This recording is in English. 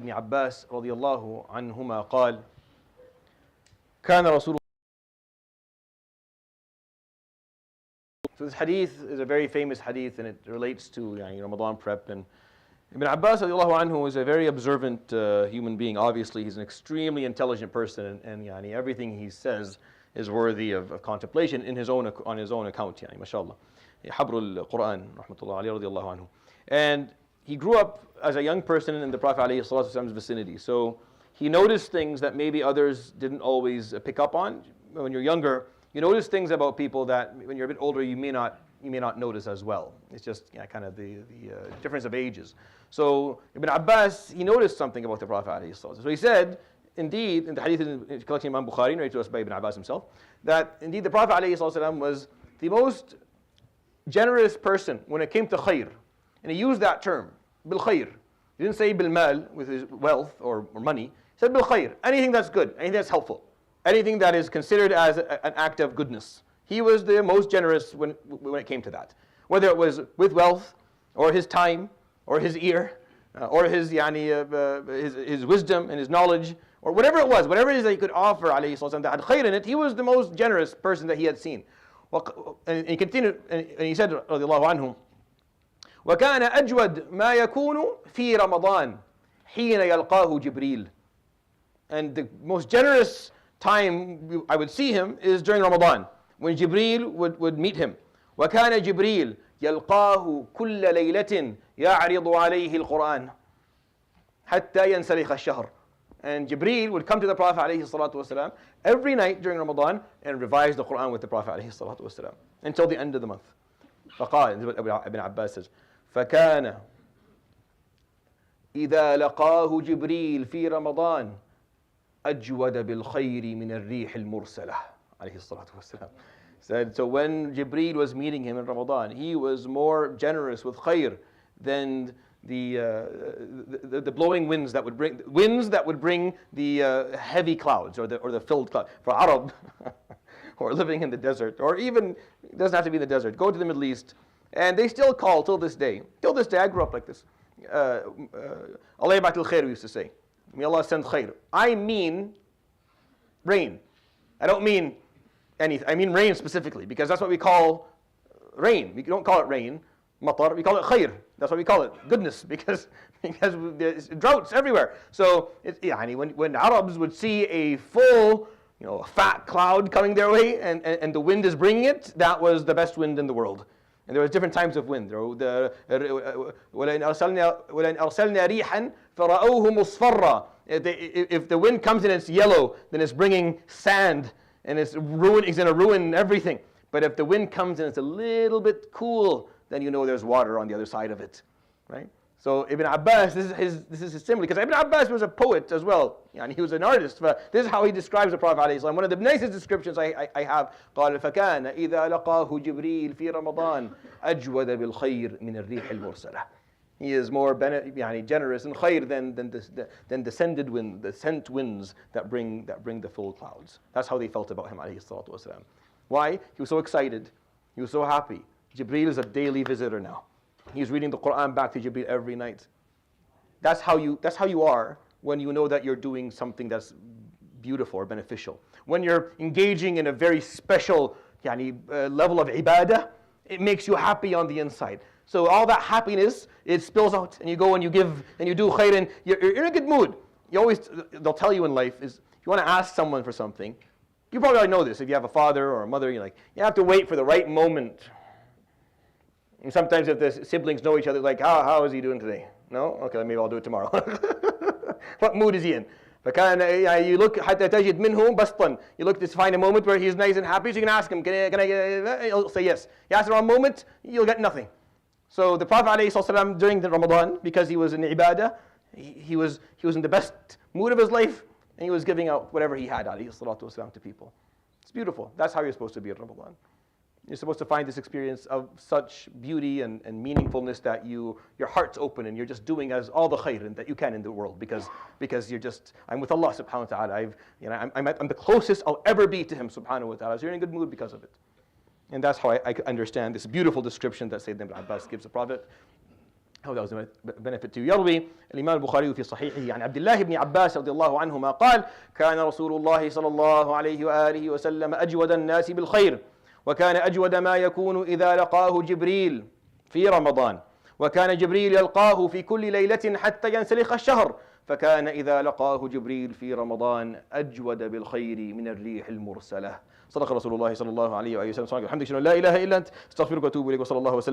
ابن عباس رضي الله عنهما قال كان رسول. So this hadith is a very famous hadith and it relates to Ramadan prep. And Ibn Abbas رضي الله عنه is a very observant human being. Obviously he's an extremely intelligent person and everything he says is worthy of contemplation on his own account. MashaAllah. حبر القرآن رحمة الله عليه رضي الله عنه. And he grew up as a young person in the Prophet ﷺ's vicinity. So he noticed things that maybe others didn't always pick up on. When you're younger, you notice things about people that when you're a bit older, you may not notice as well. It's just kind of the difference of ages. So Ibn Abbas, he noticed something about the Prophet ﷺ. So he said, indeed, in the hadith in collection Imam Bukhari, narrated to us by Ibn Abbas himself, that indeed the Prophet ﷺ was the most generous person when it came to khair. And he used that term, bil khair. He didn't say bil mal, with his wealth or money. He said bil khair, anything that's good, anything that's helpful, anything that is considered as an act of goodness. He was the most generous when it came to that. Whether it was with wealth, or his time, or his ear, or his wisdom and his knowledge, or whatever it was, whatever it is that he could offer, alayhi sallam, that had khair in it, he was the most generous person that he had seen. And he continued, and he said, رضي الله عنه, وكان أجود ما يكون في رمضان حين يلقاه جبريل. And the most generous time I would see him is during Ramadan, when Jibreel would meet him. وكان جبريل يلقاه كل ليلة يعرض عليه القرآن حتى ينسلخ الشهر. And Jibreel would come to the Prophet ﷺ every night during Ramadan and revise the Quran with the Prophet ﷺ until the end of the month. فقال, Ibn Abbas says, فكان إذا لقاه جبريل في رمضان أجود بالخير من الريح المرسلة عليه الصلاة والسلام. Said, so when Jibreel was meeting him in Ramadan, he was more generous with khair than the blowing winds that would bring the heavy clouds or the filled clouds. For Arab, or living in the desert, or even, it doesn't have to be in the desert, go to the Middle East, and they still call till this day. Till this day, I grew up like this. Allah yabatil khair, we used to say. May Allah send khair. I mean rain. I don't mean anything. I mean rain specifically, because that's what we call rain. We don't call it rain, matar, we call it khair. That's what we call it, goodness, because there's droughts everywhere. So when Arabs would see a full, fat cloud coming their way, and the wind is bringing it, that was the best wind in the world. And there was different types of wind. وَلَئِنْ أَرْسَلْنَا رِيحًا فَرَأَوْهُ مُصْفَرًّا. If the wind comes and it's yellow, then it's bringing sand, and it's going to ruin everything. But if the wind comes and it's a little bit cool, then you know there's water on the other side of it, right? So Ibn Abbas, this is his simile, because Ibn Abbas was a poet as well, and he was an artist. But this is how he describes the Prophet ﷺ. One of the nicest descriptions I have, قال فكان إذا لقاه جبريل في رمضان أجود بالخير من الريح المرسلة. He is more generous in khair than the sent winds that bring the full clouds. That's how they felt about him, alayhi salatu wasalam. Why? He was so excited. He was so happy. Jibreel is a daily visitor now. He's reading the Quran back to Jibreel every night. That's how you are when you know that you're doing something that's beautiful or beneficial. When you're engaging in a very special level of ibadah, it makes you happy on the inside. So all that happiness, it spills out, and you go and you give and you do khair, and you're in a good mood. They'll tell you in life is, if you want to ask someone for something, you probably already know this. If you have a father or a mother, you have to wait for the right moment. And sometimes if the siblings know each other, like, how is he doing today? No? Okay, maybe I'll do it tomorrow. What mood is he in? You look, حتى تجد منه بسطا. You look to find a moment where he's nice and happy, so you can ask him, can I he'll say yes. You ask the wrong moment, you'll get nothing. So the Prophet ﷺ during the Ramadan, because he was in ibadah, he was in the best mood of his life, and he was giving out whatever he had, ﷺ, to people. It's beautiful. That's how you're supposed to be in Ramadan. You're supposed to find this experience of such beauty and meaningfulness that your heart's open and you're just doing as all the khair that you can in the world, because I'm with Allah subhanahu wa ta'ala. I'm the closest I'll ever be to Him subhanahu wa ta'ala. So you're in a good mood because of it. And that's how I understand this beautiful description that Sayyidina Ibn Abbas gives the Prophet How that was a benefit to you. يروي الإمام البخاري في صحيحه عن عبد الله بن عباس رضي الله عنهما قال: كان رسول الله صلى الله عليه وآله وسلم أجود الناس بالخير، وكان أجود ما يكون إذا لقاه جبريل في رمضان، وكان جبريل يلقاه في كل ليلة حتى ينسلخ الشهر، فكان إذا لقاه جبريل في رمضان أجود بالخير من الريح المرسلة. صدق رسول الله صلى الله عليه وآله وسلم. الحمد لله لا إله إلا أنت، استغفرك وأتوب إليك، وصلى الله وسلم